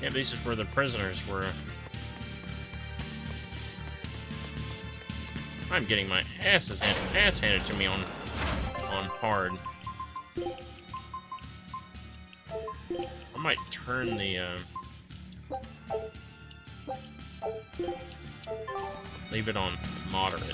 Yeah, this is where the prisoners were. I'm getting my ass handed to me on hard. I might turn the leave it on moderate.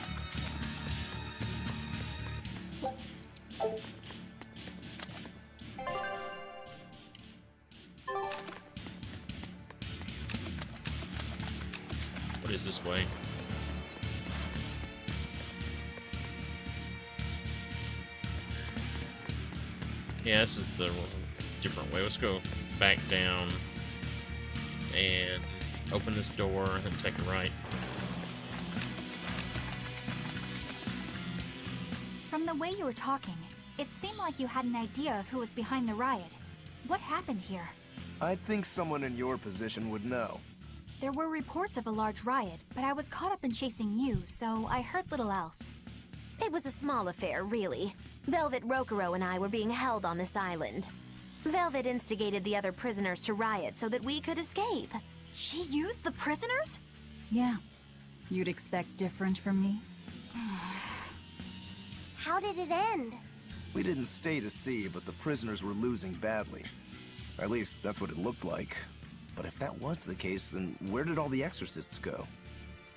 What is this way? Yeah, this is the different way. Let's go back down and open this door and then take a right. From the way you were talking, it seemed like you had an idea of who was behind the riot. What happened here? I'd think someone in your position would know. There were reports of a large riot, but I was caught up in chasing you, so I heard little else. It was a small affair, really. Velvet, Rokurou, and I were being held on this island. Velvet instigated the other prisoners to riot so that we could escape. She used the prisoners? Yeah. You'd expect different from me? How did it end? We didn't stay to see, but the prisoners were losing badly. At least, that's what it looked like. But if that was the case, then where did all the exorcists go?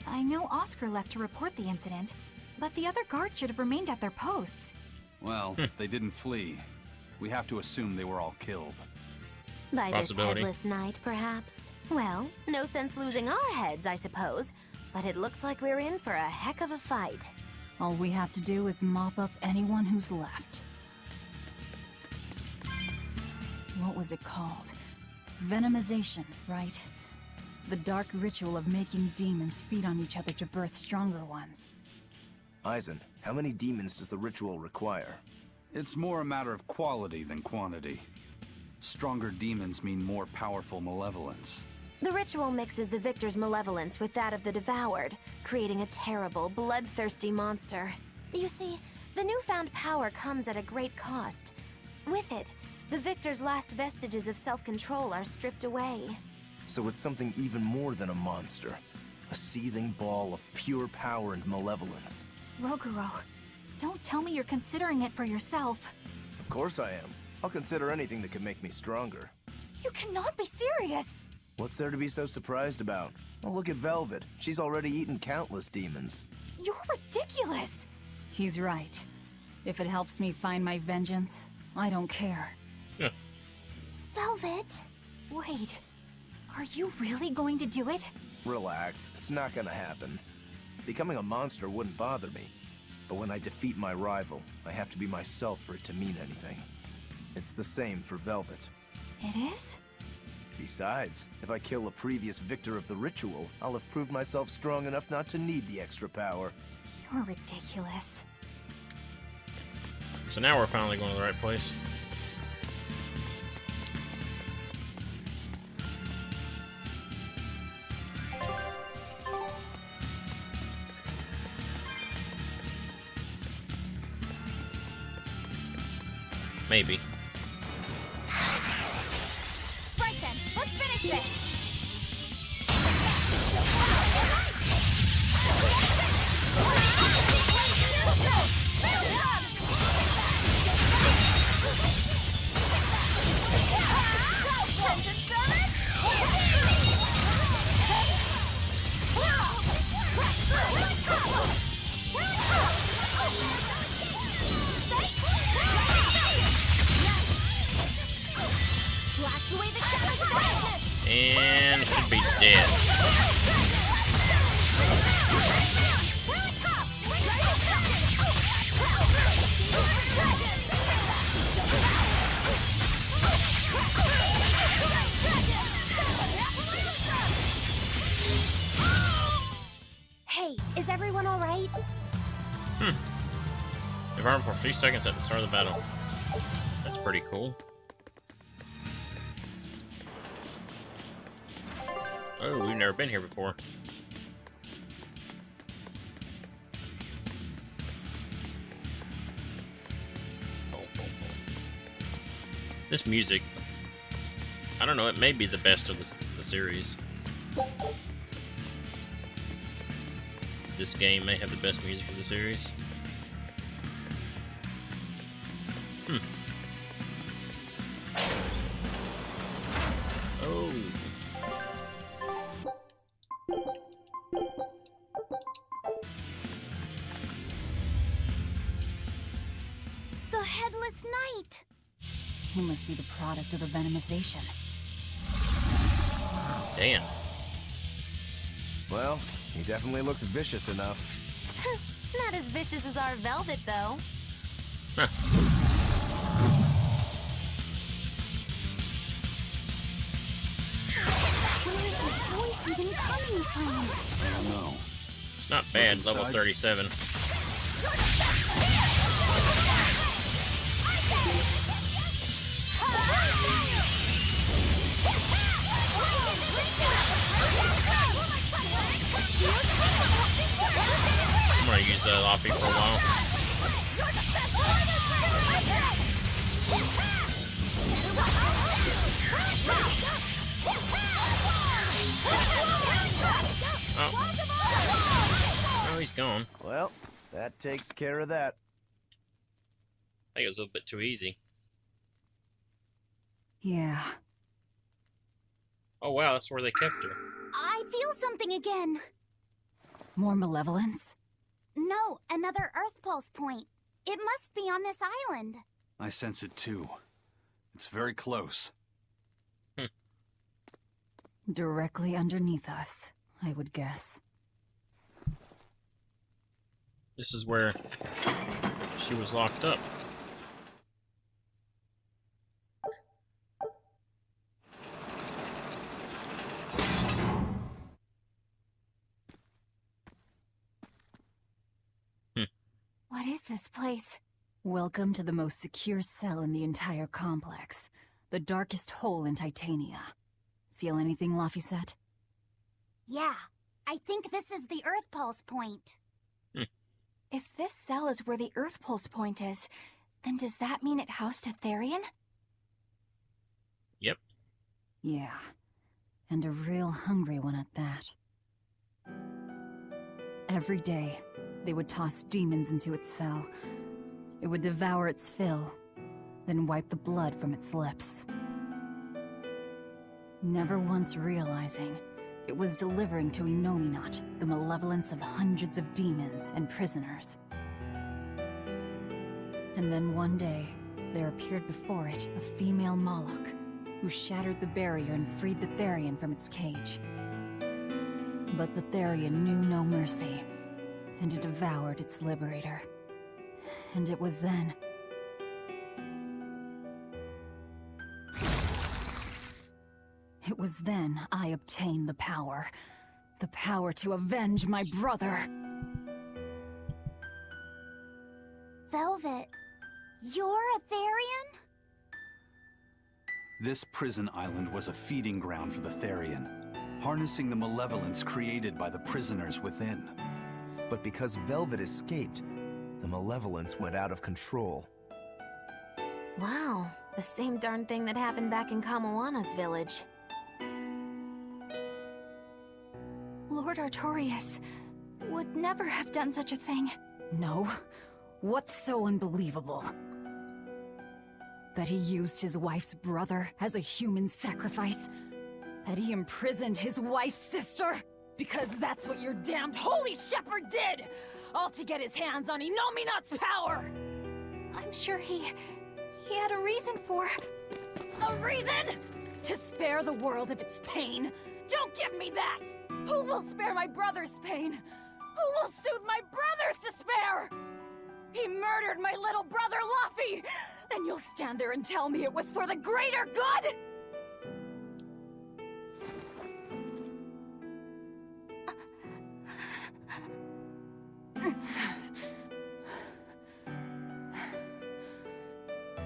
I know Oscar left to report the incident, but the other guards should have remained at their posts. Well, if they didn't flee, we have to assume they were all killed. By this Possibility. headless night, perhaps? Well, no sense losing our heads, I suppose. But it looks like we're in for a heck of a fight. All we have to do is mop up anyone who's left. What was it called? Venomization, right? The dark ritual of making demons feed on each other to birth stronger ones. Eisen, how many demons does the ritual require? It's more a matter of quality than quantity. Stronger demons mean more powerful malevolence. The ritual mixes the victor's malevolence with that of the devoured, creating a terrible, bloodthirsty monster. You see, the newfound power comes at a great cost. With it, the victor's last vestiges of self-control are stripped away. So it's something even more than a monster. A seething ball of pure power and malevolence. Rokurou, don't tell me you're considering it for yourself. Of course I am. I'll consider anything that can make me stronger. You cannot be serious! What's there to be so surprised about? Well, look at Velvet. She's already eaten countless demons. You're ridiculous! He's right. If it helps me find my vengeance, I don't care. Velvet? Wait, are you really going to do it? Relax, it's not gonna happen. Becoming a monster wouldn't bother me. But when I defeat my rival, I have to be myself for it to mean anything. It's the same for Velvet. It is? Besides, if I kill a previous victor of the ritual, I'll have proved myself strong enough not to need the extra power. You're ridiculous. So now we're finally going to the right place. Maybe. Right then, let's finish this! And should be dead. Hey, is everyone all right? They've armed for 3 seconds at the start of the battle. That's pretty cool. Oh, we've never been here before. This music, I don't know, it may be the best of the series. This game may have the best music of the series. Oh. The Headless Knight! He must be the product of the Venomization. Damn. Well, he definitely looks vicious enough. Not as vicious as our Velvet, though. Huh. Where's his voice even coming from? I don't know. It's not bad, Look level inside. 37. I'm gonna use that Loppy for a while. Oh, he's gone. Well, that takes care of that. I think it was a little bit too easy. Yeah. Oh wow, that's where they kept her. I feel something again. More malevolence? No, another Earth Pulse point. It must be on this island. I sense it too. It's very close. Directly underneath us, I would guess. This is where she was locked up. What is this place? Welcome to the most secure cell in the entire complex. The darkest hole in Titania. Feel anything, Laphicet? Yeah, I think this is the Earth Pulse point. If this cell is where the Earth Pulse point is, then does that mean it housed a Therian? Yep. Yeah. And a real hungry one at that. Every day, they would toss demons into its cell. It would devour its fill, then wipe the blood from its lips. Never once realizing, it was delivering to Enominat the malevolence of hundreds of demons and prisoners. And then one day, there appeared before it a female Moloch, who shattered the barrier and freed the Therian from its cage. But the Therian knew no mercy, and it devoured its liberator. And it was then... It was then I obtained the power. The power to avenge my brother. Velvet, you're a Therian? This prison island was a feeding ground for the Therian, harnessing the malevolence created by the prisoners within. But because Velvet escaped, the malevolence went out of control. Wow, the same darn thing that happened back in Kamawana's village. Lord Artorias would never have done such a thing. No? What's so unbelievable? That he used his wife's brother as a human sacrifice? That he imprisoned his wife's sister? Because that's what your damned holy shepherd did! All to get his hands on Enominat's power! I'm sure he had a reason for... A reason? To spare the world of its pain? Don't give me that! Who will spare my brother's pain? Who will soothe my brother's despair? He murdered my little brother Loppy! And you'll stand there and tell me it was for the greater good?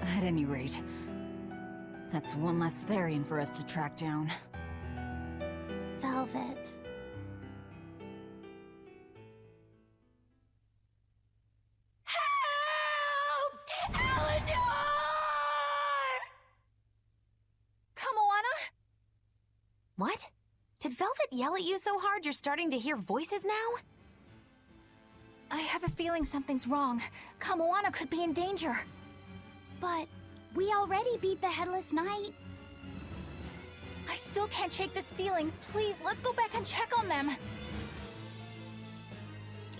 At any rate, that's one less Therian for us to track down. Velvet. Help! Eleanor! Kamoana? Velvet yell at you so hard you're starting to hear voices now? I have a feeling something's wrong. Kamoana could be in danger. But we already beat the Headless Knight. I still can't shake this feeling. Please, let's go back and check on them.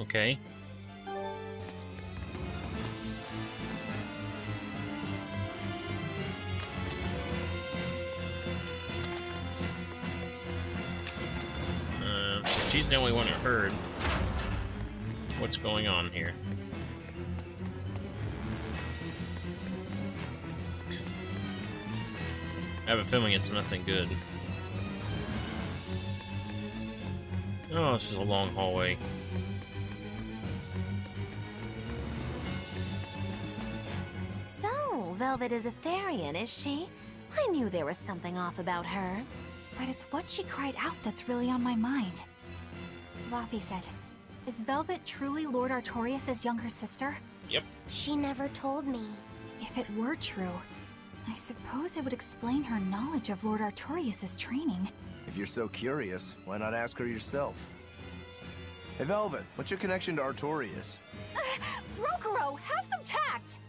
Okay. So she's the only one who heard what's going on here. I have a feeling it's nothing good. Oh, this is a long hallway. So, Velvet is a Therian, is she? I knew there was something off about her. But it's what she cried out that's really on my mind. Laphicet, is Velvet truly Lord Artorias' younger sister? Yep. She never told me. If it were true, I suppose it would explain her knowledge of Lord Artorias' training. If you're so curious, why not ask her yourself? Hey, Velvet, what's your connection to Artorias? Rokuro, have some tact!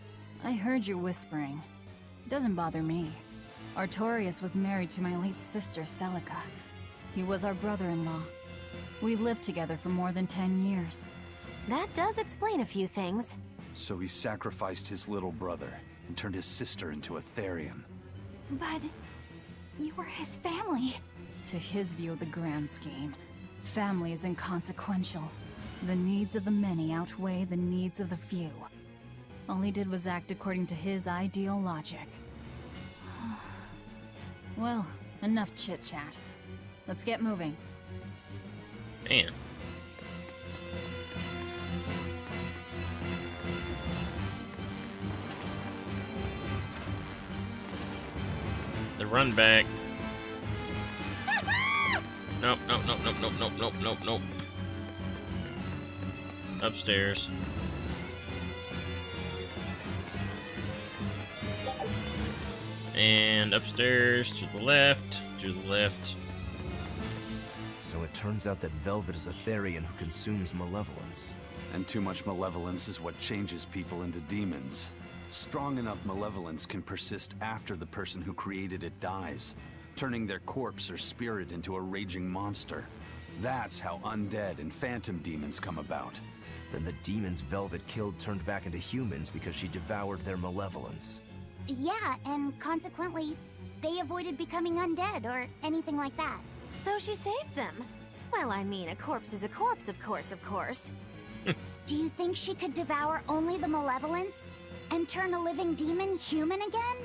I heard you whispering. Doesn't bother me. Artorias was married to my late sister, Celica. He was our brother-in-law. We lived together for more than 10 years. That does explain a few things. So he sacrificed his little brother and turned his sister into a Therian. But you were his family. To his view of the grand scheme, family is inconsequential. The needs of the many outweigh the needs of the few. All he did was act according to his ideal logic. Well, enough chit-chat. Let's get moving. Man. The run back. Nope, nope, nope, nope, nope, nope, nope, nope, nope. Upstairs. And upstairs, to the left, to the left. So it turns out that Velvet is a Therian who consumes malevolence. And too much malevolence is what changes people into demons. Strong enough malevolence can persist after the person who created it dies, turning their corpse or spirit into a raging monster. That's how undead and phantom demons come about. Then the demons Velvet killed turned back into humans because she devoured their malevolence. Yeah, and consequently, they avoided becoming undead or anything like that. So she saved them. Well, I mean, a corpse is a corpse, of course. Do you think she could devour only the malevolence and turn a living demon human again?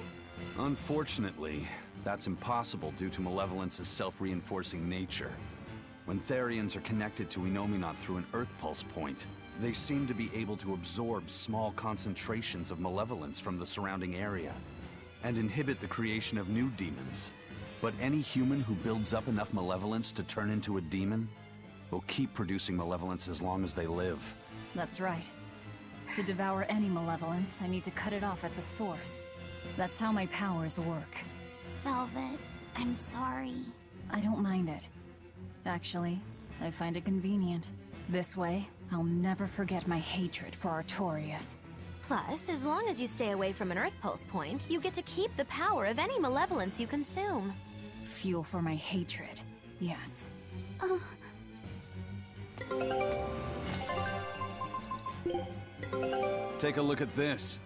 Unfortunately, that's impossible due to Malevolence's self-reinforcing nature. When Therians are connected to Enominat through an Earth Pulse point, they seem to be able to absorb small concentrations of malevolence from the surrounding area, and inhibit the creation of new demons. But any human who builds up enough malevolence to turn into a demon will keep producing malevolence as long as they live. That's right. To devour any malevolence, I need to cut it off at the source. That's how my powers work. Velvet, I'm sorry. I don't mind it. Actually, I find it convenient. This way, I'll never forget my hatred for Artorias. Plus, as long as you stay away from an Earth Pulse point, you get to keep the power of any malevolence you consume. Fuel for my hatred, yes. Take a look at this.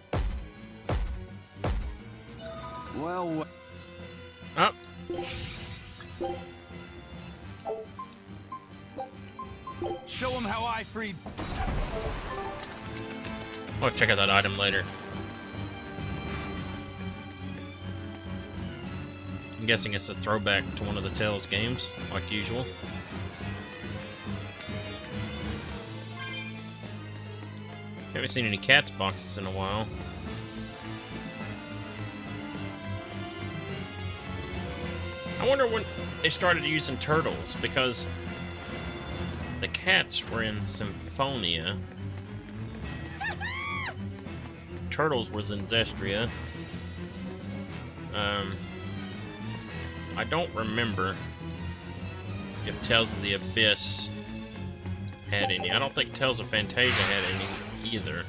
Well, Up. show them how I freed. I'll check out that item later. I'm guessing it's a throwback to one of the Tales games, like usual. Haven't seen any cats boxes in a while. I wonder when they started using turtles, because the cats were in Symphonia. Turtles was in Zestria. I don't remember if Tales of the Abyss had any. I don't think Tales of Fantasia had any either.